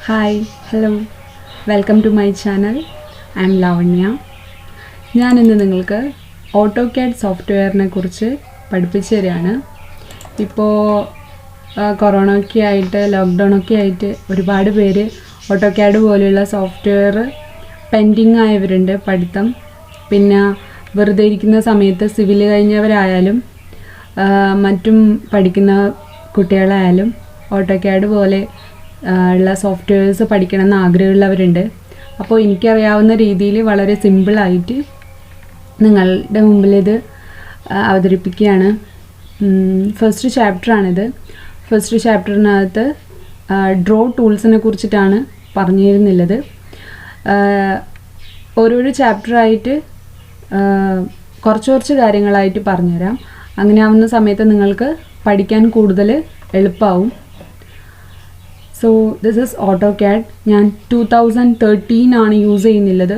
Hi hello welcome to my channel. I am Lavanya. ഞാനിന്ന് നിങ്ങൾക്ക് AutoCAD സോഫ്റ്റ്വെയറിനെ കുറിച്ച് പഠിപ്പിച്ചു തരികയാണ്. ഇപ്പോൾ കൊറോണയൊക്കെ ആയിട്ട് ലോക്ക്ഡൗണൊക്കെ ആയിട്ട് ഒരുപാട് പേര് ഓട്ടോക്യാഡ് പോലെയുള്ള സോഫ്റ്റ്വെയർ പെൻഡിങ് ആയവരുണ്ട് പഠിത്തം. പിന്നെ വെറുതെ ഇരിക്കുന്ന സമയത്ത് സിവിൽ കഴിഞ്ഞവരായാലും മറ്റും പഠിക്കുന്ന കുട്ടികളായാലും ഓട്ടോക്യാഡ് പോലെ ഉള്ള സോഫ്റ്റ്വെയർസ് പഠിക്കണമെന്ന് ആഗ്രഹമുള്ളവരുണ്ട്. അപ്പോൾ എനിക്കറിയാവുന്ന രീതിയിൽ വളരെ സിമ്പിളായിട്ട് നിങ്ങളുടെ മുമ്പിൽ ഇത് അവതരിപ്പിക്കുകയാണ്. ഫസ്റ്റ് ചാപ്റ്ററാണിത്. ഫസ്റ്റ് ചാപ്റ്ററിനകത്ത് ഡ്രോ ടൂൾസിനെ കുറിച്ചിട്ടാണ് പറഞ്ഞിരുന്നുള്ളത്. ഓരോരോ ചാപ്റ്ററായിട്ട് കുറച്ച് കാര്യങ്ങളായിട്ട് പറഞ്ഞുതരാം. അങ്ങനെ ആവുന്ന സമയത്ത് നിങ്ങൾക്ക് പഠിക്കാൻ കൂടുതൽ എളുപ്പമാവും. So this is AutoCAD. ഞാൻ 2013 ആണ് യൂസ് ചെയ്യുന്നുള്ളത്.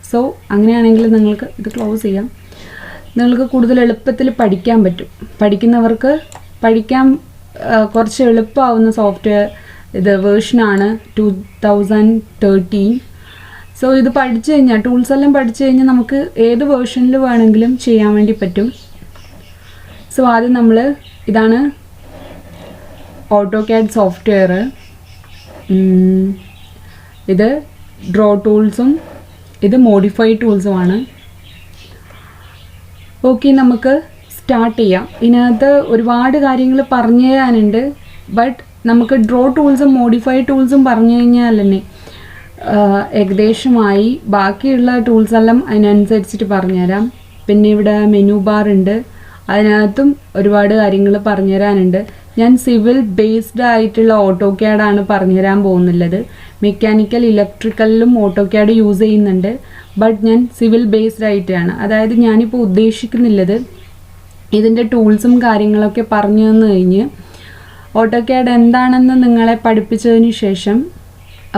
സോ അങ്ങനെയാണെങ്കിൽ നിങ്ങൾക്ക് ഇത് ക്ലോസ് ചെയ്യാം. നിങ്ങൾക്ക് കൂടുതൽ എളുപ്പത്തിൽ പഠിക്കാൻ പറ്റും. പഠിക്കുന്നവർക്ക് പഠിക്കാൻ കുറച്ച് എളുപ്പമാവുന്ന സോഫ്റ്റ്വെയർ ഇത് വേർഷനാണ് 2013. സോ ഇത് പഠിച്ചു കഴിഞ്ഞാൽ ടൂൾസ് എല്ലാം പഠിച്ചു കഴിഞ്ഞാൽ നമുക്ക് ഏത് വേർഷനിൽ വേണമെങ്കിലും ചെയ്യാൻ വേണ്ടി പറ്റും. സോ ആദ്യം നമ്മൾ ഇതാണ് ഓട്ടോക്യാഡ് സോഫ്റ്റ്വെയർ. ഇത് ഡ്രോ ടൂൾസും ഇത് മോഡിഫൈ ടൂൾസുമാണ്. ഓക്കെ, നമുക്ക് സ്റ്റാർട്ട് ചെയ്യാം. ഇതിനകത്ത് ഒരുപാട് കാര്യങ്ങൾ പറഞ്ഞു തരാനുണ്ട്. ബട്ട് നമുക്ക് ഡ്രോ ടൂൾസും മോഡിഫൈ ടൂൾസും പറഞ്ഞു കഴിഞ്ഞാൽ തന്നെ ഏകദേശമായി ബാക്കിയുള്ള ടൂൾസെല്ലാം അതിനനുസരിച്ചിട്ട് പറഞ്ഞുതരാം. പിന്നെ ഇവിടെ മെനു ബാർ ഉണ്ട്, അതിനകത്തും ഒരുപാട് കാര്യങ്ങൾ പറഞ്ഞു തരാനുണ്ട്. ഞാൻ സിവിൽ ബേസ്ഡ് ആയിട്ടുള്ള ഓട്ടോക്യാഡാണ് പറഞ്ഞു തരാൻ പോകുന്നുള്ളത്. മെക്കാനിക്കൽ ഇലക്ട്രിക്കലിലും ഓട്ടോക്യാഡ് യൂസ് ചെയ്യുന്നുണ്ട്. ബട്ട് ഞാൻ സിവിൽ ബേസ്ഡ് ആയിട്ടാണ്. അതായത് ഞാനിപ്പോൾ ഉദ്ദേശിക്കുന്നുള്ളത് ഇതിൻ്റെ ടൂൾസും കാര്യങ്ങളൊക്കെ പറഞ്ഞു തന്നു കഴിഞ്ഞ് ഓട്ടോക്യാഡ് എന്താണെന്ന് നിങ്ങളെ പഠിപ്പിച്ചതിന് ശേഷം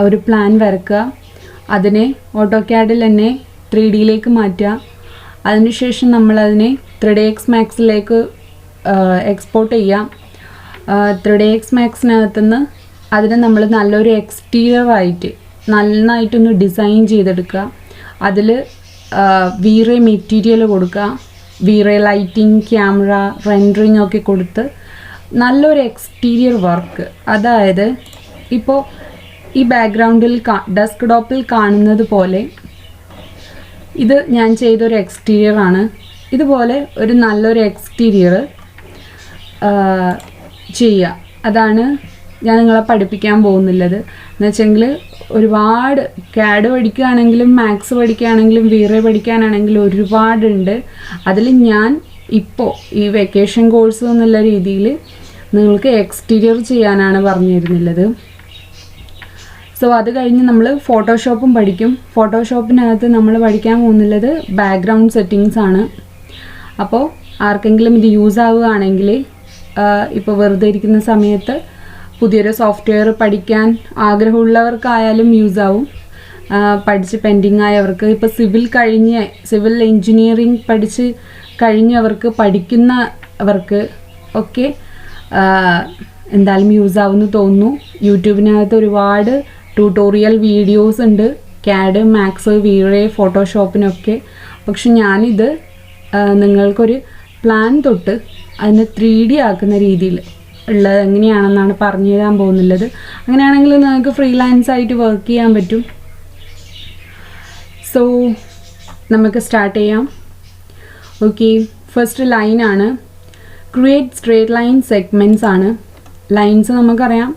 ഒരു പ്ലാൻ വരക്കുക. അതിനെ ഓട്ടോക്യാഡിൽ തന്നെ 3Dയിലേക്ക് മാറ്റുക. അതിനുശേഷം നമ്മളതിനെ 3ds Maxലേക്ക് എക്സ്പോർട്ട് ചെയ്യാം. 3ds Maxനകത്തുനിന്ന് അതിനെ നമ്മൾ നല്ലൊരു എക്സ്റ്റീരിയറായിട്ട് നന്നായിട്ടൊന്ന് ഡിസൈൻ ചെയ്തെടുക്കുക. അതിൽ വീറേ മെറ്റീരിയൽ കൊടുക്കുക. വീറേ ലൈറ്റിംഗ്, ക്യാമറ, റെൻഡറിങ് ഒക്കെ കൊടുത്ത് നല്ലൊരു എക്സ്റ്റീരിയർ വർക്ക്. അതായത് ഇപ്പോൾ ഈ ബാക്ക്ഗ്രൗണ്ടിൽ ഡെസ്ക്ടോപ്പിൽ കാണുന്നത് പോലെ ഇത് ഞാൻ ചെയ്തൊരു എക്സ്റ്റീരിയറാണ്. ഇതുപോലെ ഒരു നല്ലൊരു എക്സ്റ്റീരിയർ ചെയ്യുക. അതാണ് ഞാൻ നിങ്ങളെ പഠിപ്പിക്കാൻ പോകുന്നുള്ളത്. എന്നുവെച്ചെങ്കിൽ ഒരുപാട് CAD പഠിക്കുകയാണെങ്കിലും മാത്സ് പഠിക്കുകയാണെങ്കിലും വീറേ പഠിക്കാനാണെങ്കിലും ഒരുപാടുണ്ട്. അതിൽ ഞാൻ ഇപ്പോൾ ഈ വെക്കേഷൻ കോഴ്സ് എന്നുള്ള രീതിയിൽ നിങ്ങൾക്ക് എക്സ്റ്റീരിയർ ചെയ്യാനാണ് പറഞ്ഞു തരുന്നുള്ളത്. സോ അത് കഴിഞ്ഞ് നമ്മൾ ഫോട്ടോഷോപ്പും പഠിക്കും. ഫോട്ടോഷോപ്പിനകത്ത് നമ്മൾ പഠിക്കാൻ പോകുന്നുള്ളത് ബാക്ക്ഗ്രൗണ്ട് സെറ്റിങ്സ് ആണ്. അപ്പോൾ ആർക്കെങ്കിലും ഇത് യൂസ് ആവുകയാണെങ്കിൽ ഇപ്പോൾ വെറുതെ ഇരിക്കുന്ന സമയത്ത് പുതിയൊരു സോഫ്റ്റ്വെയർ പഠിക്കാൻ ആഗ്രഹമുള്ളവർക്കായാലും യൂസ് ആവും. പഠിച്ച് പെൻഡിങ് ആയവർക്ക്, ഇപ്പോൾ സിവിൽ എൻജിനീയറിംഗ് പഠിച്ച് കഴിഞ്ഞവർക്ക്, പഠിക്കുന്നവർക്ക് ഒക്കെ എന്തായാലും യൂസ് ആവുമെന്ന് തോന്നുന്നു. യൂട്യൂബിനകത്ത് ഒരുപാട് ട്യൂട്ടോറിയൽ വീഡിയോസ് ഉണ്ട് CAD, മാത്സ്, വീറേ, ഫോട്ടോഷോപ്പിനൊക്കെ. പക്ഷെ ഞാനിത് നിങ്ങൾക്കൊരു പ്ലാൻ തൊട്ട് അതിനെ 3D ആക്കുന്ന രീതിയിൽ ഉള്ളത് എങ്ങനെയാണെന്നാണ് പറഞ്ഞു തരാൻ പോകുന്നുള്ളത്. അങ്ങനെയാണെങ്കിൽ നിങ്ങൾക്ക് ഫ്രീലാൻസ് ആയിട്ട് വർക്ക് ചെയ്യാൻ പറ്റും. സോ നമുക്ക് സ്റ്റാർട്ട് ചെയ്യാം. ഓക്കെ, ഫസ്റ്റ് ലൈനാണ്. ക്രിയേറ്റ് സ്ട്രേറ്റ് ലൈൻ സെഗ്മെൻറ്റ്സ് ആണ്. ലൈൻസ് നമുക്കറിയാം,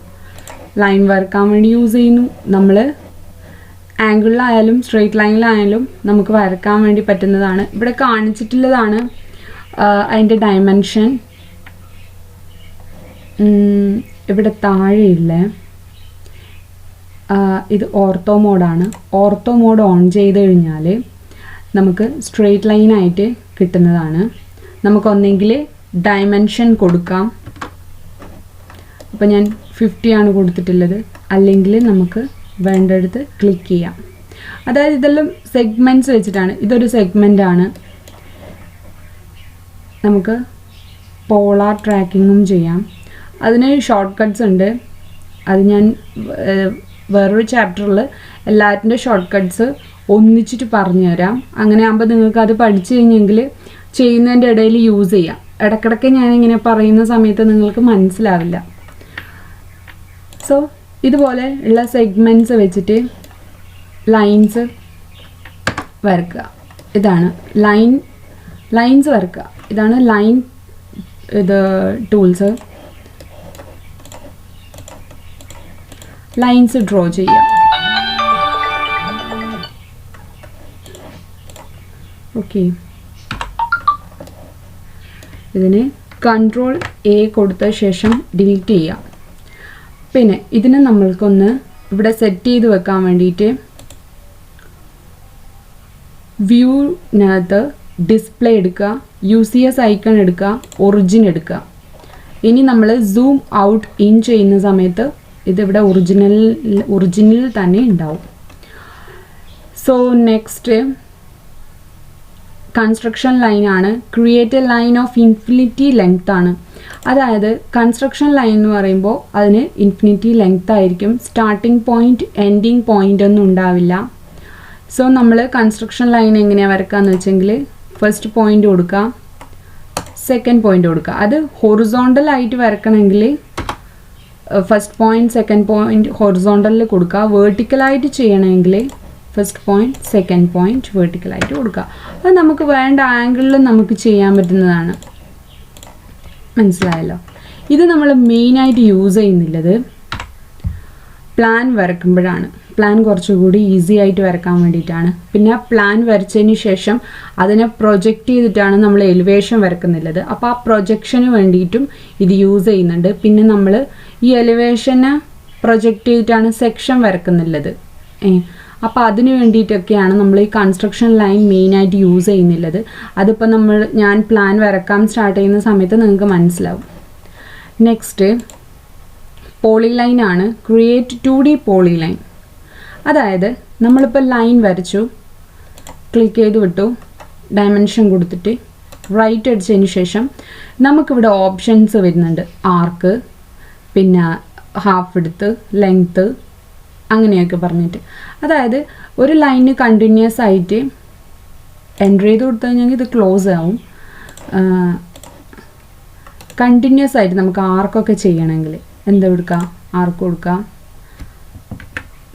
ലൈൻ വരക്കാൻ വേണ്ടി യൂസ് ചെയ്യുന്നു. നമ്മൾ ആംഗിളിലായാലും സ്ട്രേറ്റ് ലൈനിലായാലും നമുക്ക് വരക്കാൻ വേണ്ടി പറ്റുന്നതാണ്. ഇവിടെ കാണിച്ചിട്ടുള്ളതാണ് അതിൻ്റെ ഡയമെൻഷൻ. ഇവിടെ താഴെയില്ല, ഇത് ഓർത്തോ മോഡാണ്. ഓർത്തോ മോഡ് ഓൺ ചെയ്ത് കഴിഞ്ഞാൽ നമുക്ക് സ്ട്രേറ്റ് ലൈനായിട്ട് കിട്ടുന്നതാണ്. നമുക്കൊന്നെങ്കിൽ ഡയമെൻഷൻ കൊടുക്കാം. അപ്പോൾ ഞാൻ 50 ആണ് കൊടുത്തിട്ടുള്ളത്. അല്ലെങ്കിൽ നമുക്ക് വേണ്ടടുത്ത് ക്ലിക്ക് ചെയ്യാം. അതായത് ഇതെല്ലാം സെഗ്മെൻറ്റ്സ് വെച്ചിട്ടാണ്. ഇതൊരു സെഗ്മെൻ്റാണ്. നമുക്ക് പോളാർ ട്രാക്കിങ്ങും ചെയ്യാം. അതിന് ഷോർട്ട് കട്ട്സ് ഉണ്ട്. അത് ഞാൻ വേറൊരു ചാപ്റ്ററിൽ എല്ലാറ്റിൻ്റെ ഷോർട്ട് കട്ട്സ് ഒന്നിച്ചിട്ട് പറഞ്ഞു തരാം. അങ്ങനെ ആകുമ്പോൾ നിങ്ങൾക്ക് അത് പഠിച്ചു കഴിഞ്ഞെങ്കിൽ ചെയ്യുന്നതിൻ്റെ ഇടയിൽ യൂസ് ചെയ്യാം. ഇടയ്ക്കിടയ്ക്ക് ഞാനിങ്ങനെ പറയുന്ന സമയത്ത് നിങ്ങൾക്ക് മനസ്സിലാവില്ല. സോ ഇതുപോലെ ഉള്ള സെഗ്മെൻറ്റ്സ് വെച്ചിട്ട് ലൈൻസ് വരക്കുക. ഇതാണ് ലൈൻസ് വരക്കുക. ഇതാണ് ലൈൻ ഇത് ടൂൾസ്. ലൈൻസ് ഡ്രോ ചെയ്യുക. ഓക്കെ, ഇതിന് കൺട്രോൾ A കൊടുത്ത ശേഷം ഡിലീറ്റ് ചെയ്യാം. പിന്നെ ഇതിനെ നമ്മൾക്കൊന്ന് ഇവിടെ സെറ്റ് ചെയ്ത് വെക്കാൻ വേണ്ടിയിട്ട് വ്യൂവിനകത്ത് ഡിസ്പ്ലേ എടുക്കുക, UCS ഐക്കൺ എടുക്കുക, ഒറിജിൻ എടുക്കുക. ഇനി നമ്മൾ സൂം ഔട്ട് ഇൻ ചെയ്യുന്ന സമയത്ത് ഇതിവിടെ ഒറിജിനിൽ തന്നെ ഉണ്ടാവും. സോ നെക്സ്റ്റ് കൺസ്ട്രക്ഷൻ ലൈനാണ്. Create A line of infinity length ആണ്. അതായത് കൺസ്ട്രക്ഷൻ ലൈൻ എന്ന് പറയുമ്പോൾ അതിന് ഇൻഫിനിറ്റി ലെങ്ത് ആയിരിക്കും. സ്റ്റാർട്ടിംഗ് പോയിന്റ് എൻഡിങ് പോയിന്റ് ഒന്നും ഉണ്ടാവില്ല. സോ നമ്മൾ കൺസ്ട്രക്ഷൻ ലൈൻ എങ്ങനെയാണ് വരക്കാന്ന് വെച്ചെങ്കിൽ ഫസ്റ്റ് പോയിന്റ് കൊടുക്കുക, സെക്കൻഡ് പോയിന്റ് കൊടുക്കുക. അത് ഹൊറിസോണ്ടൽ ആയിട്ട് വരക്കണമെങ്കിൽ ഫസ്റ്റ് പോയിന്റ് സെക്കൻഡ് പോയിന്റ് ഹൊറിസോണ്ടലിൽ കൊടുക്കുക. വേർട്ടിക്കലായിട്ട് ചെയ്യണമെങ്കിൽ ഫസ്റ്റ് പോയിന്റ് സെക്കൻഡ് പോയിന്റ് വേർട്ടിക്കലായിട്ട് കൊടുക്കുക. അത് നമുക്ക് വേണ്ട ആംഗിളിൽ നമുക്ക് ചെയ്യാൻ പറ്റുന്നതാണ്. മനസ്സിലായല്ലോ? ഇത് നമ്മൾ മെയിനായിട്ട് യൂസ് ചെയ്യുന്നില്ലത് പ്ലാൻ വരക്കുമ്പോഴാണ്. പ്ലാൻ കുറച്ചുകൂടി ഈസി ആയിട്ട് വരക്കാൻ വേണ്ടിയിട്ടാണ്. പിന്നെ പ്ലാൻ വരച്ചതിന് ശേഷം അതിനെ പ്രൊജക്റ്റ് ചെയ്തിട്ടാണ് നമ്മൾ എലിവേഷൻ വരക്കുന്നുള്ളത്. അപ്പോൾ ആ പ്രൊജക്ഷന് വേണ്ടിയിട്ടും ഇത് യൂസ് ചെയ്യുന്നുണ്ട്. പിന്നെ നമ്മൾ ഈ എലിവേഷനെ പ്രൊജക്റ്റ് ചെയ്തിട്ടാണ് സെക്ഷൻ വരക്കുന്നുള്ളത്. അപ്പോൾ അതിന് വേണ്ടിയിട്ടൊക്കെയാണ് നമ്മൾ ഈ കൺസ്ട്രക്ഷൻ ലൈൻ മെയിനായിട്ട് യൂസ് ചെയ്യുന്നുള്ളത്. അതിപ്പോൾ ഞാൻ പ്ലാൻ വരക്കാൻ സ്റ്റാർട്ട് ചെയ്യുന്ന സമയത്ത് നിങ്ങൾക്ക് മനസ്സിലാവും. നെക്സ്റ്റ് പോളിലൈൻ ആണ്. Create 2D polyline. അതായത് നമ്മളിപ്പോൾ ലൈൻ വരച്ചു, ക്ലിക്ക് ചെയ്ത് വിട്ടു, ഡയമെൻഷൻ കൊടുത്തിട്ട് റൈറ്റ് അടിച്ചതിന് ശേഷം നമുക്കിവിടെ ഓപ്ഷൻസ് വരുന്നുണ്ട്. ആർക്ക്, പിന്നെ ഹാഫ് വിഡ്ത്ത്, ലെങ്ത്ത്, അങ്ങനെയൊക്കെ പറഞ്ഞിട്ട്. അതായത് ഒരു ലൈന് കണ്ടിന്യൂസ് ആയിട്ട് എൻ്റർ ചെയ്ത് കൊടുത്തു കഴിഞ്ഞാൽ ഇത് ക്ലോസ് ആവും. കണ്ടിന്യൂസ് ആയിട്ട് നമുക്ക് ആർക്കൊക്കെ ചെയ്യണമെങ്കിൽ എന്താ കൊടുക്കുക, ആർക്ക് കൊടുക്കുക.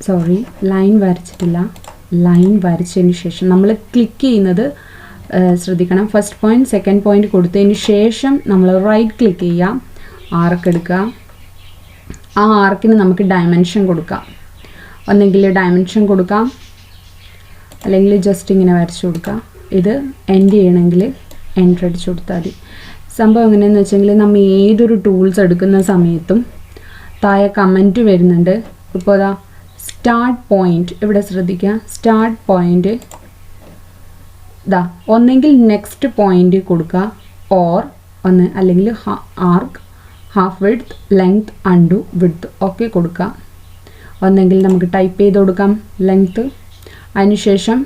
സോറി, ലൈൻ വരച്ചിട്ടില്ല. ലൈൻ വരച്ചതിന് ശേഷം നമ്മൾ ക്ലിക്ക് ചെയ്യുന്നത് ശ്രദ്ധിക്കണം. ഫസ്റ്റ് പോയിന്റ് സെക്കൻഡ് പോയിന്റ് കൊടുത്തതിന് ശേഷം നമ്മൾ റൈറ്റ് ക്ലിക്ക് ചെയ്യുക, ആർക്ക് എടുക്കുക. ആ ആർക്കിന് നമുക്ക് ഡയമെൻഷൻ കൊടുക്കാം. ഒന്നെങ്കിൽ ഡയമെൻഷൻ കൊടുക്കാം, അല്ലെങ്കിൽ ജസ്റ്റ് ഇങ്ങനെ വരച്ചു കൊടുക്കാം. ഇത് എൻഡ് ചെയ്യണമെങ്കിൽ എൻ്റർ അടിച്ചു കൊടുത്താൽ മതി. സംഭവം എങ്ങനെയെന്ന് വെച്ചെങ്കിൽ നമ്മൾ ഏതൊരു ടൂൾസ് എടുക്കുന്ന സമയത്തും താഴെ കമൻറ്റ് വരുന്നുണ്ട്. ഇപ്പോൾ അതാ സ്റ്റാർട്ട് പോയിന്റ്, ഇവിടെ ശ്രദ്ധിക്കുക. സ്റ്റാർട്ട് പോയിന്റ് ഇതാ, ഒന്നെങ്കിൽ നെക്സ്റ്റ് പോയിന്റ് കൊടുക്കുക, ഓർ അല്ലെങ്കിൽ arc, half width, length, undo, width ഒക്കെ കൊടുക്കുക. ഒന്നെങ്കിൽ നമുക്ക് ടൈപ്പ് ചെയ്ത് കൊടുക്കാം ലെങ്ത്ത്. അതിനുശേഷം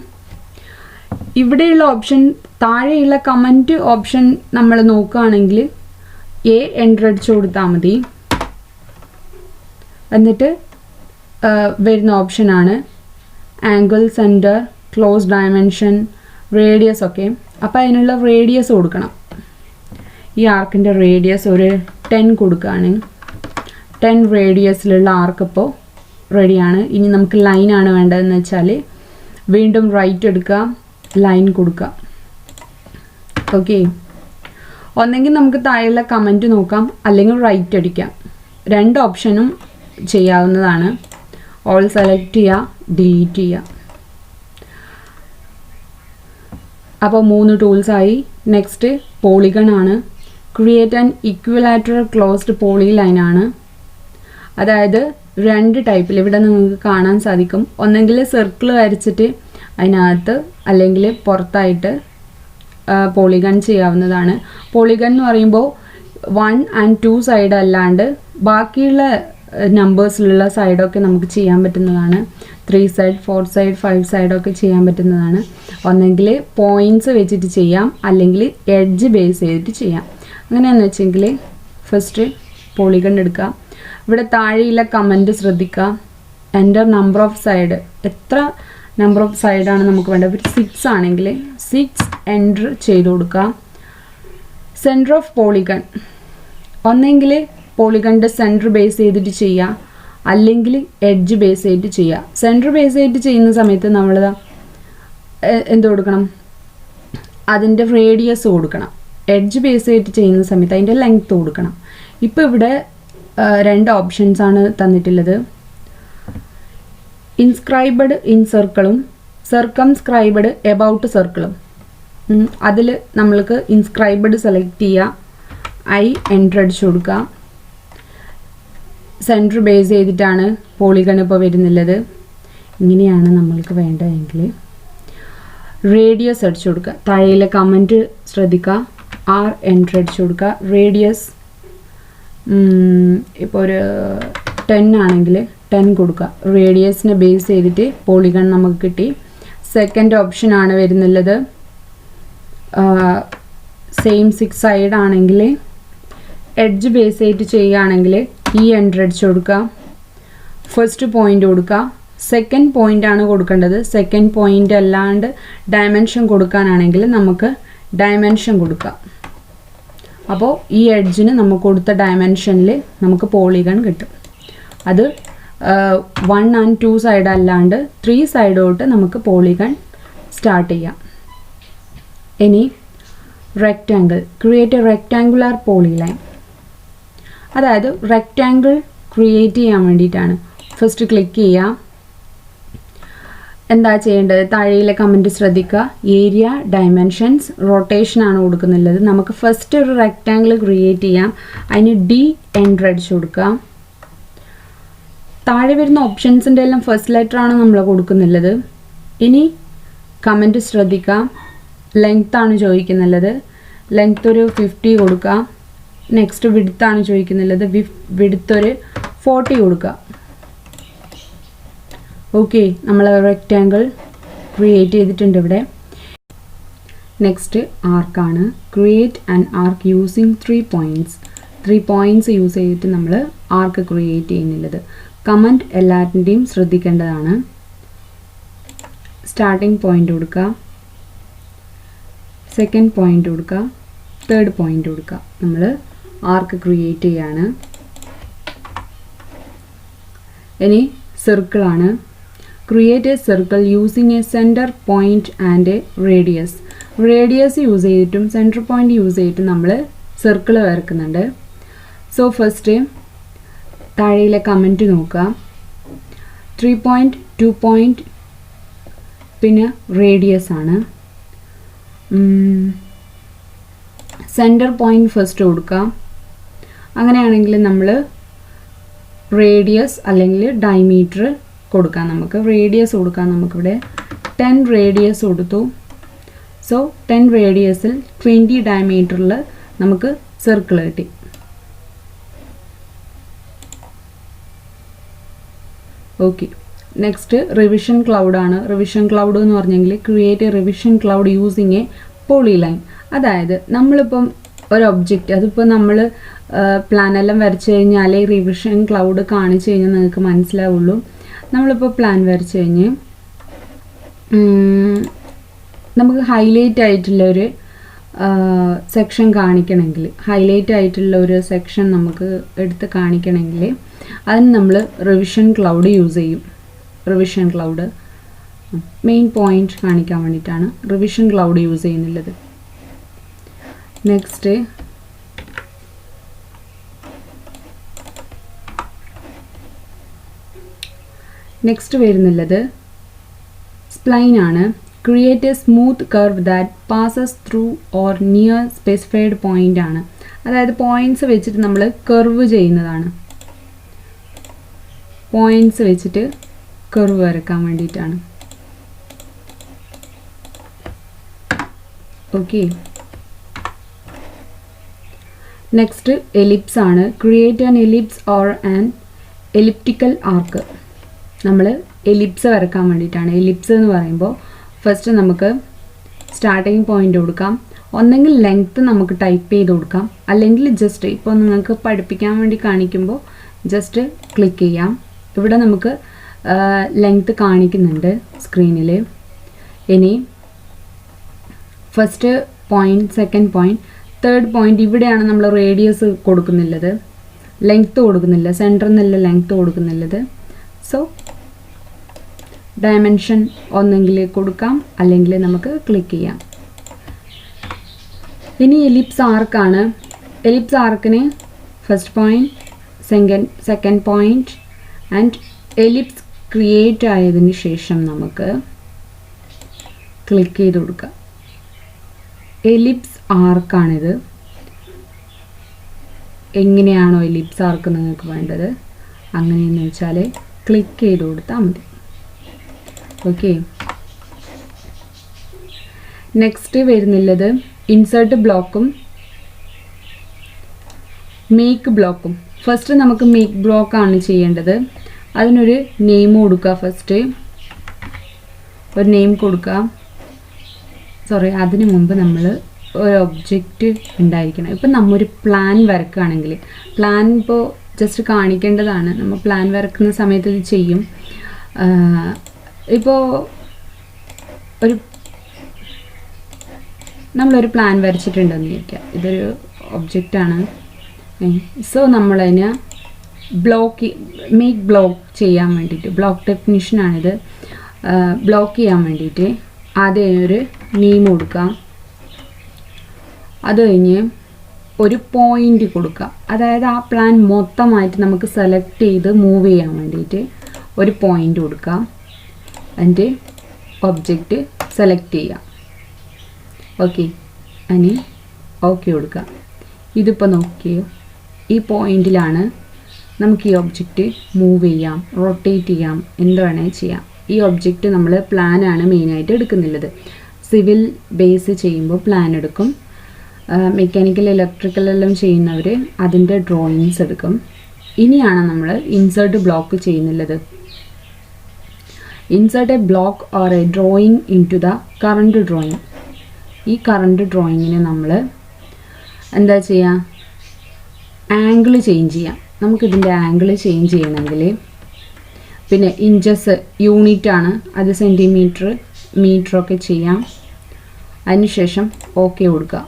ഇവിടെയുള്ള ഓപ്ഷൻ, താഴെയുള്ള കമൻറ്റ് ഓപ്ഷൻ നമ്മൾ നോക്കുകയാണെങ്കിൽ എൻ്റർ അടിച്ചു കൊടുത്താൽ മതി. എന്നിട്ട് വരുന്ന ഓപ്ഷനാണ് angle, centre, close, dimension, radius ഒക്കെ. അപ്പോൾ അതിനുള്ള റേഡിയസ് കൊടുക്കണം. ഈ ആർക്കിൻ്റെ റേഡിയസ് ഒരു 10 കൊടുക്കുകയാണ്. 10 റേഡിയസിലുള്ള ആർക്ക് ഇപ്പോൾ റെഡിയാണ്. ഇനി നമുക്ക് ലൈനാണ് വേണ്ടതെന്ന് വെച്ചാൽ വീണ്ടും റൈറ്റ് എടുക്കുക, ലൈൻ കൊടുക്കുക. ഓക്കെ, ഒന്നെങ്കിൽ നമുക്ക് താഴെയുള്ള കമൻറ്റ് നോക്കാം, അല്ലെങ്കിൽ റൈറ്റ് അടിക്കാം. രണ്ട് ഓപ്ഷനും ചെയ്യാവുന്നതാണ്. ഓൾ സെലക്ട് ചെയ്യുക, ഡിലീറ്റ് ചെയ്യുക. അപ്പോൾ 3 ടൂൾസായി. നെക്സ്റ്റ് പോളിഗൺ ആണ്. Create an equilateral closed polyline ആണ്. അതായത് 2 ടൈപ്പിൽ ഇവിടെ നിങ്ങൾക്ക് കാണാൻ സാധിക്കും. ഒന്നെങ്കിൽ സർക്കിൾ വരച്ചിട്ട് അതിനകത്ത് അല്ലെങ്കിൽ പുറത്തായിട്ട് പോളിഗൺ ചെയ്യാവുന്നതാണ്. പോളിഗൺ എന്ന് പറയുമ്പോൾ 1 and 2 സൈഡ് അല്ലാണ്ട് ബാക്കിയുള്ള നമ്പേഴ്സിലുള്ള സൈഡൊക്കെ നമുക്ക് ചെയ്യാൻ പറ്റുന്നതാണ്. 3 സൈഡ്, 4 സൈഡ്, 5 സൈഡൊക്കെ ചെയ്യാൻ പറ്റുന്നതാണ്. ഒന്നെങ്കിൽ പോയിൻറ്റ്സ് വെച്ചിട്ട് ചെയ്യാം, അല്ലെങ്കിൽ എഡ്ജ് ബേസ് ചെയ്തിട്ട് ചെയ്യാം. അങ്ങനെയാണെന്ന് വെച്ചെങ്കിൽ ഫസ്റ്റ് പോളിഗൺ എടുക്കുക. ഇവിടെ താഴെയുള്ള കമൻറ്റ് ശ്രദ്ധിക്കുക. എൻ്റർ നമ്പർ ഓഫ് സൈഡ്, എത്ര നമ്പർ ഓഫ് സൈഡാണ് നമുക്ക് വേണ്ടത്. ഒരു 6 ആണെങ്കിൽ 6 എൻ്റർ ചെയ്ത് കൊടുക്കുക. സെൻറ്റർ ഓഫ് പോളിഗൺ, ഒന്നെങ്കിൽ പോളിഗണിൻ്റെ സെൻറ്റർ ബേസ് ചെയ്തിട്ട് ചെയ്യുക, അല്ലെങ്കിൽ എഡ്ജ് ബേസ് ചെയ്തിട്ട് ചെയ്യുക. സെൻറ്റർ ബേസ് ചെയ്തിട്ട് ചെയ്യുന്ന സമയത്ത് നമ്മൾ എന്ത് കൊടുക്കണം, അതിൻ്റെ റേഡിയസ് കൊടുക്കണം. എഡ്ജ് ബേസ് ചെയ്തിട്ട് ചെയ്യുന്ന സമയത്ത് അതിൻ്റെ ലെങ്ത്ത് കൊടുക്കണം. ഇപ്പോൾ ഇവിടെ 2 ഓപ്ഷൻസാണ് തന്നിട്ടുള്ളത്. ഇൻസ്ക്രൈബഡ് ഇൻ സർക്കിളും സർക്കംസ്ക്രൈബഡ് എബൌട്ട് സർക്കിളും. അതിൽ നമ്മൾക്ക് ഇൻസ്ക്രൈബഡ് സെലക്ട് ചെയ്യുക, ഐ എൻ്റർ അടിച്ചു കൊടുക്കുക. സെൻറ്റർ ബേസ് ചെയ്തിട്ടാണ് പോളിഗൺ ഇപ്പോൾ വരുന്നുള്ളത്. ഇങ്ങനെയാണ് നമ്മൾക്ക് വേണ്ടതെങ്കിൽ റേഡിയസ് അടിച്ചു കൊടുക്കുക. താഴെയിലെ കമൻറ്റ് ശ്രദ്ധിക്കുക, ആർ എൻ്റർ അടിച്ചു കൊടുക്കുക. റേഡിയസ് ഇപ്പോൾ ഒരു 10 ആണെങ്കിൽ 10 കൊടുക്കുക. റേഡിയസിനെ ബേസ് ചെയ്തിട്ട് പോളിഗൺ നമുക്ക് കിട്ടി. സെക്കൻഡ് ഓപ്ഷനാണ് വരുന്നുള്ളത്. സെയിം 6 സൈഡ് ആണെങ്കിൽ എഡ്ജ് ബേസ് ചെയ്തിട്ട് ചെയ്യുകയാണെങ്കിൽ ഈ എൻ്റർ അടിച്ചു കൊടുക്കുക. ഫസ്റ്റ് പോയിൻ്റ് കൊടുക്കുക. സെക്കൻഡ് പോയിൻ്റ് ആണ് കൊടുക്കേണ്ടത്. സെക്കൻഡ് പോയിൻ്റ് അല്ലാണ്ട് ഡയമെൻഷൻ കൊടുക്കാനാണെങ്കിൽ നമുക്ക് ഡയമെൻഷൻ കൊടുക്കാം. അപ്പോൾ ഈ എഡ്ജിന് നമുക്ക് കൊടുത്ത ഡയമെൻഷനിൽ നമുക്ക് പോളിഗൺ കിട്ടും. അത് 1 and 2 സൈഡ് അല്ലാണ്ട് 3 സൈഡോട്ട് നമുക്ക് പോളിഗൺ സ്റ്റാർട്ട് ചെയ്യാം. ഇനി rectangle, create a rectangular polyline. അതായത് റെക്റ്റാങ്കിൾ ക്രിയേറ്റ് ചെയ്യാൻ വേണ്ടിയിട്ടാണ്. ഫസ്റ്റ് ക്ലിക്ക് ചെയ്യുക. എന്താ ചെയ്യേണ്ടത്, താഴെയിലെ കമൻറ്റ് ശ്രദ്ധിക്കുക. ഏരിയ, ഡയമെൻഷൻസ്, റൊട്ടേഷനാണ് കൊടുക്കുന്നുള്ളത്. നമുക്ക് ഫസ്റ്റ് ഒരു റെക്റ്റാങ്കിൾ ക്രിയേറ്റ് ചെയ്യാം. അതിന് ഡി എൻ്റർ അടിച്ചു കൊടുക്കുക. താഴെ വരുന്ന ഓപ്ഷൻസിൻ്റെ എല്ലാം ഫസ്റ്റ് ലെറ്റർ ആണ് നമ്മൾ കൊടുക്കുന്നുള്ളത്. ഇനി കമൻറ്റ് ശ്രദ്ധിക്കുക. ലെങ്ത് ആണ് ചോദിക്കുന്നുള്ളത്. ലെങ്ത് ഒരു 50 കൊടുക്കുക. നെക്സ്റ്റ് വിഡ്ത്ത് ആണ് ചോദിക്കുന്നുള്ളത്. വിഡ്ത്ത് ഒരു 40 കൊടുക്കുക. ഓക്കെ, നമ്മൾ റെക്റ്റാങ്കിൾ ക്രിയേറ്റ് ചെയ്തിട്ടുണ്ട് ഇവിടെ. നെക്സ്റ്റ് ആർക്കാണ്. Create an arc using 3 points. 3 points use ചെയ്തിട്ട് നമ്മൾ ആർക്ക് ക്രിയേറ്റ് ചെയ്യുന്നുള്ളത്. കമൻറ്റ് എല്ലാത്തിൻ്റെയും ശ്രദ്ധിക്കേണ്ടതാണ്. സ്റ്റാർട്ടിംഗ് പോയിൻ്റ് കൊടുക്കുക, സെക്കൻഡ് പോയിൻ്റ് കൊടുക്കുക, തേർഡ് പോയിൻ്റ് കൊടുക്കുക. നമ്മൾ ആർക്ക് ക്രിയേറ്റ് ചെയ്യാണ്. ഇനി സർക്കിളാണ്. Create a circle using a center point and a radius. Radius use ചെയ്തിട്ടും സെൻറ്റർ പോയിൻ്റ് യൂസ് ചെയ്തിട്ടും നമ്മൾ സർക്കിൾ വരക്കുന്നുണ്ട്. സോ ഫസ്റ്റ് താഴെയിലെ കമൻറ്റ് നോക്കുക. 3 പോയിൻറ്റ്, 2 പോയിൻറ്റ്, പിന്നെ റേഡിയസ് ആണ്. സെൻറ്റർ പോയിൻ്റ് ഫസ്റ്റ് കൊടുക്കുക. അങ്ങനെയാണെങ്കിൽ നമ്മൾ റേഡിയസ് അല്ലെങ്കിൽ ഡയമീറ്റർ കൊടുക്കാം. നമുക്ക് റേഡിയസ് കൊടുക്കാം. നമുക്കിവിടെ 10 റേഡിയസ് കൊടുത്തു. സോ 10 റേഡിയസിൽ 20 ഡയമീറ്ററിൽ നമുക്ക് സർക്കിൾ കിട്ടി. ഓക്കെ, നെക്സ്റ്റ് റിവിഷൻ ക്ലൗഡാണ്. റിവിഷൻ ക്ലൗഡ് എന്ന് പറഞ്ഞെങ്കിൽ create a revision cloud using a polyline. അതായത് നമ്മളിപ്പം ഒരു ഒബ്ജക്റ്റ്, അതിപ്പോൾ നമ്മൾ പ്ലാനെല്ലാം വരച്ച് കഴിഞ്ഞാൽ റിവിഷൻ ക്ലൗഡ് കാണിച്ചു കഴിഞ്ഞാൽ നിങ്ങൾക്ക് മനസ്സിലാവുള്ളൂ. നമ്മളിപ്പോൾ പ്ലാൻ വരച്ച് കഴിഞ്ഞ് നമുക്ക് ഹൈലൈറ്റ് ആയിട്ടുള്ള ഒരു സെക്ഷൻ കാണിക്കണമെങ്കിൽ, ഹൈലൈറ്റ് ആയിട്ടുള്ള ഒരു സെക്ഷൻ നമുക്ക് എടുത്ത് കാണിക്കണമെങ്കിൽ അതിന് നമ്മൾ റിവിഷൻ ക്ലൗഡ് യൂസ് ചെയ്യും. റിവിഷൻ ക്ലൗഡ് മെയിൻ പോയിന്റ് കാണിക്കാൻ വേണ്ടിയിട്ടാണ് റിവിഷൻ ക്ലൗഡ് യൂസ് ചെയ്യുന്നുള്ളത്. നെക്സ്റ്റ് വരുന്നുള്ളത് സ്പ്ലൈൻ ആണ്. Create a smooth curve that passes through or near specified point ആണ്. അതായത് പോയിന്റ്സ് വെച്ചിട്ട് നമ്മൾ കർവ് ചെയ്യുന്നതാണ്. പോയിന്റ്സ് വെച്ചിട്ട് കർവ് വരക്കാൻ വേണ്ടിയിട്ടാണ്. ഓക്കെ, നെക്സ്റ്റ് എലിപ്സ് ആണ്. Create an ellipse or an elliptical arc. നമ്മൾ എലിപ്സ് വരക്കാൻ വേണ്ടിയിട്ടാണ്. എലിപ്സ് എന്ന് പറയുമ്പോൾ ഫസ്റ്റ് നമുക്ക് സ്റ്റാർട്ടിങ് പോയിന്റ് കൊടുക്കാം. ഒന്നെങ്കിൽ ലെങ്ത്ത് നമുക്ക് ടൈപ്പ് ചെയ്ത് കൊടുക്കാം, അല്ലെങ്കിൽ ജസ്റ്റ് ഇപ്പോൾ നിങ്ങൾക്ക് പഠിപ്പിക്കാൻ വേണ്ടി കാണിക്കുമ്പോൾ ജസ്റ്റ് ക്ലിക്ക് ചെയ്യാം. ഇവിടെ നമുക്ക് ലെങ്ത് കാണിക്കുന്നുണ്ട് സ്ക്രീനിൽ. ഇനി first point, second point, third point ഇവിടെയാണ് നമ്മൾ റേഡിയസ് കൊടുക്കുന്നുള്ളത്, ലെങ്ത്ത് കൊടുക്കുന്നില്ല, സെൻറ്ററിൽ നിന്നല്ല ലെങ്ത്ത് കൊടുക്കുന്നുള്ളത്. സോ ഡയമെൻഷൻ ഒന്നെങ്കിൽ കൊടുക്കാം, അല്ലെങ്കിൽ നമുക്ക് ക്ലിക്ക് ചെയ്യാം. ഇനി എലിപ്സ് ആർക്കാണ്. എലിപ്സ് ആർക്കിന് first point, second point and ellipse create ആയതിന് ശേഷം നമുക്ക് ക്ലിക്ക് ചെയ്ത് കൊടുക്കാം. എലിപ്സ് ആർക്കാണിത്. എങ്ങനെയാണോ എലിപ്സ് ആർക്ക് നിങ്ങൾക്ക് വേണ്ടത് അങ്ങനെയെന്ന് വെച്ചാൽ ക്ലിക്ക് ചെയ്ത് കൊടുത്താൽ മതി. ഓക്കെ, നെക്സ്റ്റ് വരുന്നുള്ളത് ഇൻസേർട്ട് ബ്ലോക്കും മേക്ക് ബ്ലോക്കും. ഫസ്റ്റ് നമുക്ക് മേക്ക് ബ്ലോക്കാണ് ചെയ്യേണ്ടത്. അതിനൊരു നെയിം കൊടുക്കുക. ഫസ്റ്റ് ഒരു നെയിം കൊടുക്കുക. അതിന് മുമ്പ് നമ്മൾ ഒരു ഒബ്ജക്റ്റ് ഉണ്ടായിരിക്കണം. ഇപ്പം നമ്മൊരു പ്ലാൻ വരക്കുകയാണെങ്കിൽ, പ്ലാൻ ഇപ്പോൾ ജസ്റ്റ് കാണിക്കേണ്ടതാണ്. നമ്മൾ പ്ലാൻ വരക്കുന്ന സമയത്ത് ഇത് ചെയ്യും. ഇപ്പോൾ നമ്മളൊരു പ്ലാൻ വരച്ചിട്ടുണ്ടെന്ന് വിചാരിക്കാം. ഇതൊരു ഒബ്ജക്റ്റാണ്. സോ നമ്മളതിനെ മേക്ക് ബ്ലോക്ക് ചെയ്യാൻ വേണ്ടിയിട്ട്, ബ്ലോക്ക് ഡെഫിനിഷനാണിത്. ബ്ലോക്ക് ചെയ്യാൻ വേണ്ടിയിട്ട് ആദ്യം ഒരു നെയിം കൊടുക്കാം. അത് കഴിഞ്ഞ് ഒരു പോയിൻ്റ് കൊടുക്കുക. അതായത് ആ പ്ലാൻ മൊത്തമായിട്ട് നമുക്ക് സെലക്ട് ചെയ്ത് മൂവ് ചെയ്യാൻ വേണ്ടിയിട്ട് ഒരു പോയിൻ്റ് കൊടുക്കാം. എന്നിട്ട് ഒബ്ജക്റ്റ് സെലക്ട് ചെയ്യാം. ഓക്കെ, ഇനി ഓക്കെ കൊടുക്കുക. ഇതിപ്പോൾ നോക്കിയോ, ഈ പോയിന്റിലാണ് നമുക്ക് ഈ ഒബ്ജക്റ്റ് മൂവ് ചെയ്യാം, റൊട്ടേറ്റ് ചെയ്യാം, എന്ത് വേണമെങ്കിൽ ചെയ്യാം. ഈ ഒബ്ജക്റ്റ് നമ്മൾ പ്ലാനാണ് മെയിനായിട്ട് എടുക്കുന്നുള്ളത്. സിവിൽ ബേസ് ചെയ്യുമ്പോൾ പ്ലാൻ എടുക്കും. മെക്കാനിക്കൽ, ഇലക്ട്രിക്കൽ എല്ലാം ചെയ്യുന്നവർ അതിൻ്റെ ഡ്രോയിങ്സ് എടുക്കും. ഇനിയാണ് നമ്മൾ ഇൻസേർട്ട് ബ്ലോക്ക് ചെയ്യുന്നുള്ളത്. Insert a block or a drawing into the current drawing. ഈ കറണ്ട് ഡ്രോയിങ്ങിന് നമ്മൾ എന്താ ചെയ്യുക, ആംഗിൾ ചേഞ്ച് ചെയ്യാം. നമുക്കിതിൻ്റെ ആംഗിൾ ചേഞ്ച് ചെയ്യണമെങ്കിൽ പിന്നെ ഇഞ്ചസ് യൂണിറ്റാണ്, അത് സെൻറ്റിമീറ്റർ, മീറ്ററൊക്കെ ചെയ്യാം. അതിനുശേഷം ഓക്കെ കൊടുക്കുക.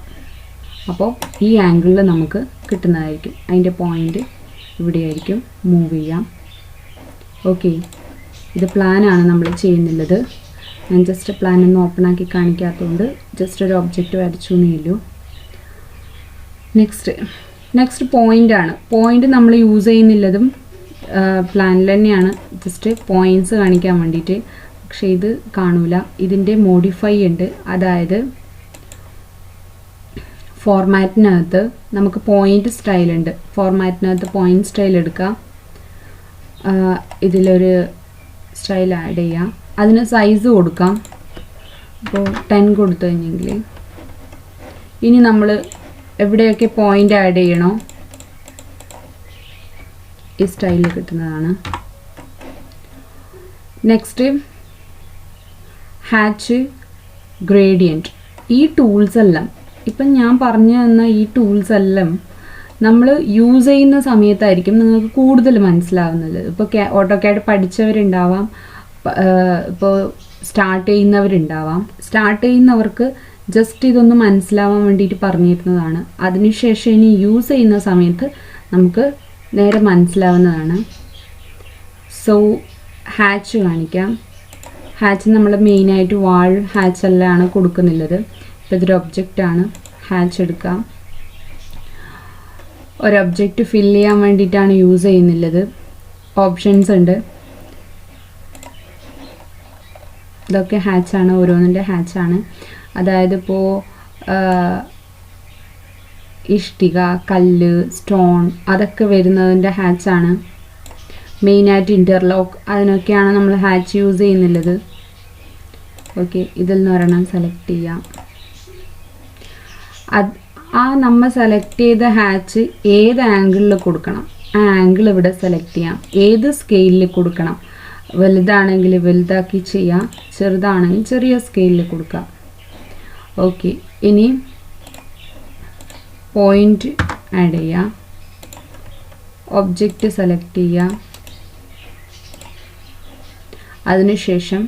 അപ്പോൾ ഈ ആംഗിളിൽ നമുക്ക് കിട്ടുന്നതായിരിക്കും. അതിൻ്റെ പോയിൻ്റ് ഇവിടെയായിരിക്കും, മൂവ് ചെയ്യാം. ഓക്കെ, ഇത് പ്ലാനാണ് നമ്മൾ ചെയ്യുന്നുള്ളത്. ഞാൻ ജസ്റ്റ് പ്ലാൻ ഒന്ന് ഓപ്പൺ ആക്കി കാണിക്കാത്തതുകൊണ്ട് ജസ്റ്റ് ഒരു ഒബ്ജക്റ്റ് വരച്ചു എന്നേ ഉള്ളൂ. നെക്സ്റ്റ് പോയിൻ്റാണ്. പോയിൻ്റ് നമ്മൾ യൂസ് ചെയ്യുന്നുള്ളതും പ്ലാനിൽ തന്നെയാണ്, ജസ്റ്റ് പോയിൻറ്റ്സ് കാണിക്കാൻ വേണ്ടിയിട്ട്. പക്ഷേ ഇത് കാണൂല, ഇതിൻ്റെ മോഡിഫൈ ഉണ്ട്. അതായത് ഫോർമാറ്റിനകത്ത് നമുക്ക് പോയിൻ്റ് സ്റ്റൈലുണ്ട്. ഫോർമാറ്റിനകത്ത് പോയിൻ്റ് സ്റ്റൈൽ എടുക്കാം. ഇതിലൊരു സ്റ്റൈൽ ആഡ് ചെയ്യാം. അതിന് സൈസ് കൊടുക്കാം. അപ്പോൾ 10 കൊടുത്തു കഴിഞ്ഞെങ്കിൽ ഇനി നമ്മൾ എവിടെയൊക്കെ പോയിൻ്റ് ആഡ് ചെയ്യണോ ഈ സ്റ്റൈലിൽ കിട്ടുന്നതാണ്. Next hatch, gradient. ഈ ടൂൾസ് എല്ലാം ഇപ്പം ഞാൻ പറഞ്ഞു തന്ന ഈ ടൂൾസ് എല്ലാം നമ്മൾ യൂസ് ചെയ്യുന്ന സമയത്തായിരിക്കും നിങ്ങൾക്ക് കൂടുതൽ മനസ്സിലാവുന്നത്. ഇപ്പോൾ ഓട്ടോകാഡ് പഠിച്ചവരുണ്ടാവാം, ഇപ്പോൾ സ്റ്റാർട്ട് ചെയ്യുന്നവരുണ്ടാവാം. സ്റ്റാർട്ട് ചെയ്യുന്നവർക്ക് ജസ്റ്റ് ഇതൊന്ന് മനസ്സിലാവാൻ വേണ്ടിയിട്ട് പറഞ്ഞു തരുന്നതാണ്. അതിനുശേഷം ഇനി യൂസ് ചെയ്യുന്ന സമയത്ത് നമുക്ക് നേരെ മനസ്സിലാവുന്നതാണ്. സോ ഹാച്ച് കാണിക്കാം. ഹാച്ച് നമ്മൾ മെയിനായിട്ട് വാൾ ഹാച്ച് എല്ലാമാണ് കൊടുക്കുന്നുള്ളത്. ഇപ്പോൾ ഇതൊരു ഒബ്ജക്റ്റാണ്, ഹാച്ച് എടുക്കാം. ഒരു ഒബ്ജക്റ്റ് ഫില്ല് ചെയ്യാൻ വേണ്ടിയിട്ടാണ് യൂസ് ചെയ്യുന്നുള്ളത്. ഓപ്ഷൻസ് ഉണ്ട്. ഇതൊക്കെ ഹാച്ചാണ്, ഓരോന്നിൻ്റെ ഹാച്ചാണ്. അതായത് ഇപ്പോൾ ഇഷ്ടിക, കല്ല്, സ്റ്റോൺ അതൊക്കെ വരുന്നതിൻ്റെ ഹാച്ചാണ്. മെയിനായിട്ട് ഇൻ്റർലോക്ക് അതിനൊക്കെയാണ് നമ്മൾ ഹാച്ച് യൂസ് ചെയ്യുന്നുള്ളത്. ഓക്കെ, ഇതിൽ നിന്ന് ഒരെണ്ണം സെലക്ട് ചെയ്യാം. നമ്മൾ സെലക്ട് ചെയ്ത ഹാച്ച് ഏത് ആംഗിളിൽ കൊടുക്കണം, ആ ആംഗിൾ ഇവിടെ സെലക്ട് ചെയ്യാം. ഏത് സ്കെയിലിൽ കൊടുക്കണം, വലുതാണെങ്കിൽ വലുതാക്കി ചെയ്യാം, ചെറുതാണെങ്കിൽ ചെറിയ സ്കെയിലിൽ കൊടുക്കാം. ഓക്കെ, ഇനി പോയിൻ്റ് ആഡ് ചെയ്യാം. ഒബ്ജക്റ്റ് സെലക്ട് ചെയ്യാം. അതിനുശേഷം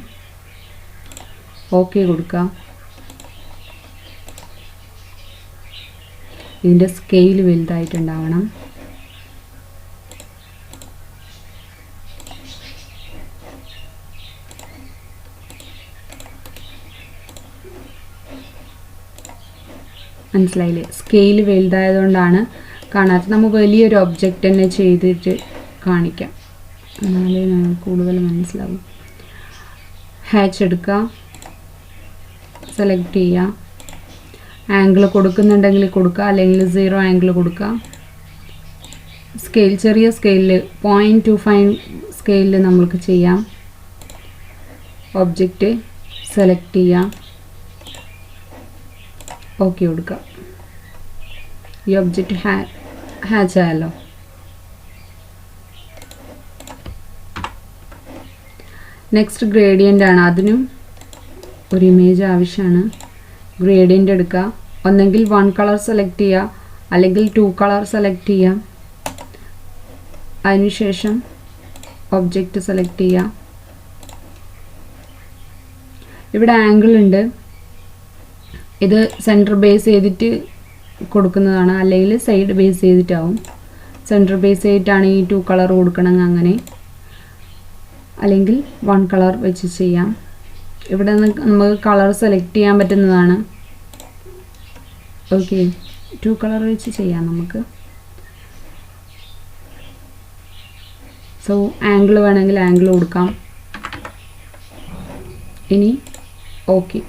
ഓക്കെ കൊടുക്കുക. ഇതിൻ്റെ സ്കെയിൽ വലുതായിട്ടുണ്ടാവണം. മനസ്സിലായില്ലേ? സ്കെയിൽ വലുതായതുകൊണ്ടാണ് കാണാത്തത്. നമുക്ക് വലിയൊരു ഒബ്ജക്റ്റ് തന്നെ ചെയ്തിട്ട് കാണിക്കാം, എന്നാലേ നമുക്ക് കൂടുതൽ മനസ്സിലാവും. ഹാച്ച് എടുക്കുക, സെലക്ട് ചെയ്യുക, ആംഗിൾ കൊടുക്കുന്നുണ്ടെങ്കിൽ കൊടുക്കുക, അല്ലെങ്കിൽ 0 ആംഗിൾ കൊടുക്കുക. സ്കെയിൽ ചെറിയ സ്കെയിലിൽ 0.25 സ്കെയിലിൽ നമുക്ക് ചെയ്യാം. ഒബ്ജക്റ്റ് സെലക്ട് ചെയ്യാം, ഓക്കെ കൊടുക്കുക. ഈ ഒബ്ജക്റ്റ് ഹാച്ച് ആയല്ലോ. നെക്സ്റ്റ് ഗ്രേഡിയൻ്റ് ആണ്. അതിനും ഒരു ഇമേജ് ആവശ്യമാണ്. ഗ്രേഡിയൻ്റ് എടുക്കുക. ഒന്നെങ്കിൽ 1 കളർ സെലക്ട് ചെയ്യുക, അല്ലെങ്കിൽ 2 കളർ സെലക്ട് ചെയ്യാം. അതിനുശേഷം ഒബ്ജക്റ്റ് സെലക്ട് ചെയ്യുക. ഇവിടെ ആംഗിൾ ഉണ്ട്. ഇത് സെൻറ്റർ ബേസ് ചെയ്തിട്ട് കൊടുക്കുന്നതാണ്, അല്ലെങ്കിൽ സൈഡ് ബേസ് ചെയ്തിട്ടാവും. സെൻറ്റർ ബേസ് ചെയ്തിട്ടാണ് ഈ 2 കളർ കൊടുക്കണമെങ്കിൽ അങ്ങനെ, അല്ലെങ്കിൽ 1 കളർ വെച്ച് ചെയ്യാം. ഇവിടെ നമുക്ക് കളർ സെലക്ട് ചെയ്യാൻ പറ്റുന്നതാണ്. ഓക്കെ, 2 കളർ വെച്ച് ചെയ്യാം നമുക്ക്. സോ ആംഗിൾ വേണമെങ്കിൽ ആംഗിൾ കൊടുക്കാം. ഇനി ഓക്കെ.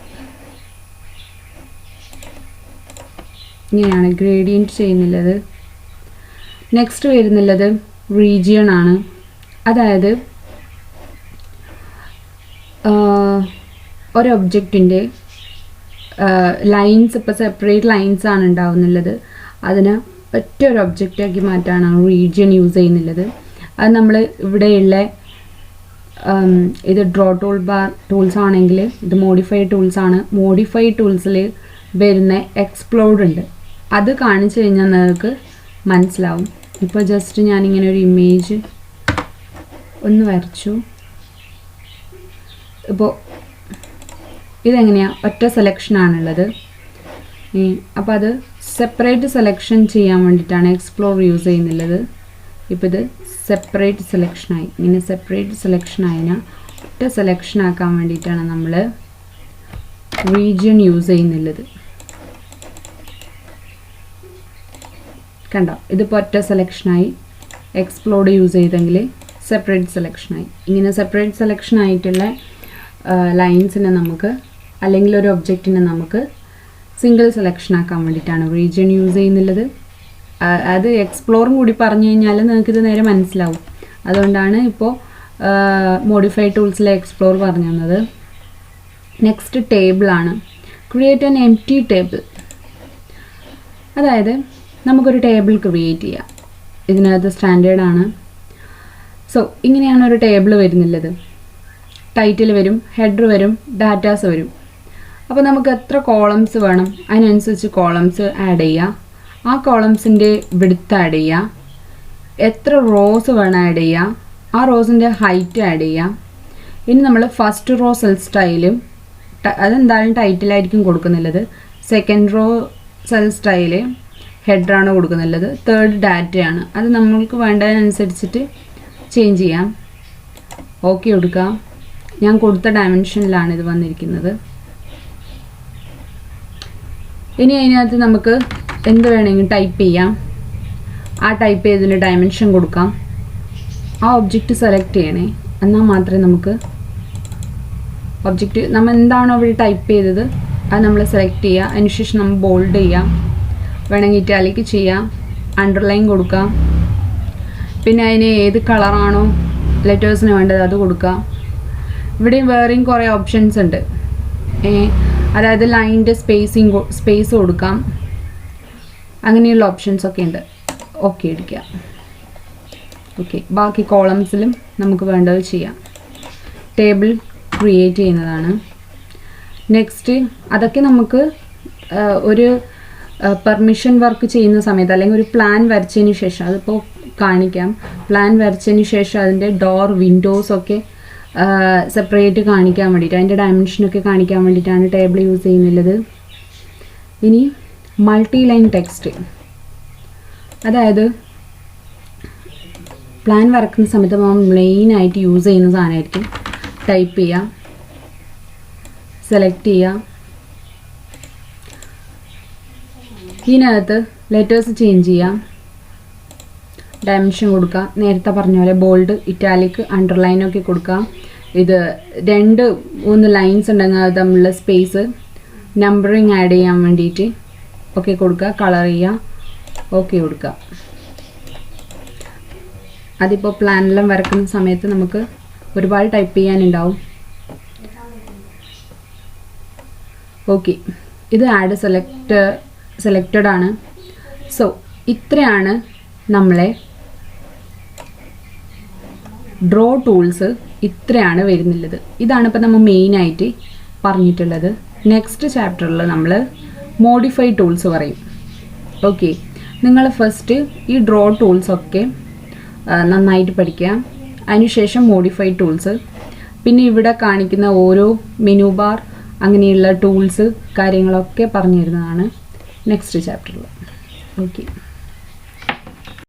ഇങ്ങനെയാണ് ഗ്രേഡിയൻറ്റ് ചെയ്യുന്നുള്ളത്. നെക്സ്റ്റ് വരുന്നുള്ളത് റീജിയൺ ആണ്. അതായത് ഒരു ഒബ്ജക്റ്റിൻ്റെ ലൈൻസ്, ഇപ്പോൾ സെപ്പറേറ്റ് ലൈൻസ് ആണ് ഉണ്ടാവുന്നുള്ളത്. അതിനെ ഒറ്റ ഒരു ഒബ്ജക്റ്റാക്കി മാറ്റാനാണ് റീജിയൺ യൂസ് ചെയ്യുന്നുള്ളത്. അത് നമ്മൾ ഇവിടെയുള്ള ഇത് ഡ്രോ ടൂൾ ബാർ ടൂൾസ് ആണെങ്കിൽ ഇത് മോഡിഫൈഡ് ടൂൾസ് ആണ്. മോഡിഫൈഡ് ടൂൾസിൽ വരുന്ന എക്സ്പ്ലോഡ് ഉണ്ട്, അത് കാണിച്ചു കഴിഞ്ഞാൽ നിങ്ങൾക്ക് മനസ്സിലാവും. ഇപ്പോൾ ജസ്റ്റ് ഞാനിങ്ങനെ ഒരു ഇമേജ് ഒന്ന് വരച്ചു. ഇപ്പോൾ ഇതെങ്ങനെയാണ്, ഒറ്റ സെലക്ഷനാണുള്ളത്. അപ്പോൾ അത് സെപ്പറേറ്റ് സെലക്ഷൻ ചെയ്യാൻ വേണ്ടിയിട്ടാണ് എക്സ്പ്ലോർ യൂസ് ചെയ്യുന്നുള്ളത്. ഇപ്പോൾ ഇത് സെപ്പറേറ്റ് സെലക്ഷനായി. ഇങ്ങനെ സെപ്പറേറ്റ് സെലക്ഷനായതിനാൽ ഒറ്റ സെലക്ഷനാക്കാൻ വേണ്ടിയിട്ടാണ് നമ്മൾ റീജിയൺ യൂസ് ചെയ്യുന്നുള്ളത്. കണ്ടോ, ഇതിപ്പോൾ ഒറ്റ സെലക്ഷനായി. എക്സ്പ്ലോഡ് യൂസ് ചെയ്തെങ്കിൽ സെപ്പറേറ്റ് സെലക്ഷനായി. ഇങ്ങനെ സെപ്പറേറ്റ് സെലക്ഷനായിട്ടുള്ള ലൈൻസിനെ നമുക്ക്, അല്ലെങ്കിൽ ഒരു ഒബ്ജക്റ്റിനെ നമുക്ക് സിംഗിൾ സെലക്ഷൻ ആക്കാൻ വേണ്ടിയിട്ടാണ് റീജിയൺ യൂസ് ചെയ്യുന്നുള്ളത്. അത് എക്സ്പ്ലോറും കൂടി പറഞ്ഞു കഴിഞ്ഞാൽ നിങ്ങൾക്കിത് നേരെ മനസ്സിലാവും. അതുകൊണ്ടാണ് ഇപ്പോൾ മോഡിഫൈഡ് ടൂൾസിലെ എക്സ്പ്ലോർ പറഞ്ഞു തന്നത്. നെക്സ്റ്റ് ടേബിളാണ്. Create an empty table. അതായത് നമുക്കൊരു ടേബിൾ ക്രിയേറ്റ് ചെയ്യാം. ഇതിനകത്ത് സ്റ്റാൻഡേർഡാണ്. സോ ഇങ്ങനെയാണ് ഒരു ടേബിൾ വരുന്നുള്ളത്. ടൈറ്റിൽ വരും, ഹെഡർ വരും, ഡാറ്റാസ് വരും. അപ്പോൾ നമുക്ക് എത്ര കോളംസ് വേണം അതിനനുസരിച്ച് കോളംസ് ആഡ് ചെയ്യുക. ആ കോളംസിൻ്റെ വിഡ്ത്ത് ആഡ് ചെയ്യുക. എത്ര റോസ് വേണം ആഡ് ചെയ്യുക. ആ റോസിൻ്റെ ഹൈറ്റ് ആഡ് ചെയ്യുക. ഇനി നമ്മൾ ഫസ്റ്റ് റോ സെൽ സ്റ്റൈലും അതെന്തായാലും ടൈറ്റിലായിരിക്കും കൊടുക്കുന്നുള്ളത്. സെക്കൻഡ് റോ സെൽ സ്റ്റൈല് ഹെഡറാണ് കൊടുക്കുന്നുള്ളത്. തേർഡ് ഡാറ്റയാണ്. അത് നമ്മൾക്ക് വേണ്ടതിനനുസരിച്ചിട്ട് ചേഞ്ച് ചെയ്യാം. ഓക്കെ കൊടുക്കുക. ഞാൻ കൊടുത്ത ഡയമെൻഷനിലാണ് ഇത് വന്നിരിക്കുന്നത്. ഇനി അതിനകത്ത് നമുക്ക് എന്ത് വേണമെങ്കിലും ടൈപ്പ് ചെയ്യാം. ആ ടൈപ്പ് ചെയ്തതിന് ഡയമെൻഷൻ കൊടുക്കാം. ആ ഒബ്ജക്റ്റ് സെലക്ട് ചെയ്യണേ, എന്നാൽ മാത്രമേ നമുക്ക് ഒബ്ജക്റ്റ് നമ്മൾ എന്താണോ അവിടെ ടൈപ്പ് ചെയ്തത് അത് നമ്മൾ സെലക്ട് ചെയ്യുക. അതിനുശേഷം നമ്മൾ ബോൾഡ് ചെയ്യാം, വേണമെങ്കിൽ ഇറ്റാലിക് ചെയ്യാം, അണ്ടർലൈൻ കൊടുക്കാം. പിന്നെ അതിന് ഏത് കളറാണോ ലെറ്റേഴ്സിന് വേണ്ടത് അത് കൊടുക്കാം. ഇവിടെയും വേറെയും കുറേ ഓപ്ഷൻസ് ഉണ്ട്. അതായത് ലൈനിൻ്റെ സ്പേസ് കൊടുക്കാം. അങ്ങനെയുള്ള ഓപ്ഷൻസൊക്കെ ഉണ്ട്. ഓക്കെ അടിക്കുക. ഓക്കെ, ബാക്കി കോളംസിലും നമുക്ക് വേണ്ടത് ചെയ്യാം. ടേബിൾ ക്രിയേറ്റ് ചെയ്യുന്നതാണ്. നെക്സ്റ്റ് അതൊക്കെ നമുക്ക് ഒരു പെർമിഷൻ വർക്ക് ചെയ്യുന്ന സമയത്ത്, അല്ലെങ്കിൽ ഒരു പ്ലാൻ വരച്ചതിന് ശേഷം, അതിപ്പോൾ കാണിക്കാം. പ്ലാൻ വരച്ചതിന് ശേഷം അതിൻ്റെ ഡോർ, വിൻഡോസൊക്കെ സെപ്പറേറ്റ് കാണിക്കാൻ വേണ്ടിയിട്ട്, അതിൻ്റെ ഡയമെൻഷനൊക്കെ കാണിക്കാൻ വേണ്ടിയിട്ടാണ് ടേബിൾ യൂസ് ചെയ്യുന്നുള്ളത്. ഇനി മൾട്ടി ലൈൻ ടെക്സ്റ്റ്, അതായത് പ്ലാൻ വരക്കുന്ന സമയത്ത് നമ്മൾ മെയിനായിട്ട് യൂസ് ചെയ്യുന്ന സാധനമായിരിക്കും. ടൈപ്പ് ചെയ്യുക, സെലക്ട് ചെയ്യുക, ഇതിനകത്ത് ലെറ്റേഴ്സ് ചേഞ്ച് ചെയ്യാം, ഡയമെൻഷൻ കൊടുക്കുക, നേരത്തെ പറഞ്ഞ പോലെ ബോൾഡ്, ഇറ്റാലിക്, അണ്ടർലൈനൊക്കെ കൊടുക്കാം. ഇത് 2-3 ലൈൻസ് ഉണ്ടെങ്കിൽ അത് തമ്മിലുള്ള സ്പേസ് നമ്പറിങ് ആഡ് ചെയ്യാൻ വേണ്ടിയിട്ട് ഓക്കെ കൊടുക്കുക, കളർ ചെയ്യുക, ഓക്കെ കൊടുക്കുക. അതിപ്പോൾ പ്ലാനെല്ലാം വരക്കുന്ന സമയത്ത് നമുക്ക് ഒരുപാട് ടൈപ്പ് ചെയ്യാനുണ്ടാവും. ഓക്കെ, ഇത് ആഡ് സെലക്റ്റഡ് ആണ്. സോ ഇത്രയാണ് നമ്മളെ ഡ്രോ ടൂൾസ്, ഇത്രയാണ് വരുന്നുള്ളത്. ഇതാണ് ഇപ്പോൾ നമ്മൾ മെയിനായിട്ട് പറഞ്ഞിട്ടുള്ളത്. നെക്സ്റ്റ് ചാപ്റ്ററിൽ നമ്മൾ മോഡിഫൈ ടൂൾസ് പറയും. ഓക്കെ, നിങ്ങൾ ഫസ്റ്റ് ഈ ഡ്രോ ടൂൾസൊക്കെ നന്നായിട്ട് പഠിക്കുക. അതിനുശേഷം മോഡിഫൈ ടൂൾസ്, പിന്നെ ഇവിടെ കാണിക്കുന്ന ഓരോ മെനു ബാർ അങ്ങനെയുള്ള ടൂൾസ് കാര്യങ്ങളൊക്കെ പറഞ്ഞു തരുന്നതാണ് നെക്സ്റ്റ് ചാപ്റ്ററിൽ. ഓക്കെ.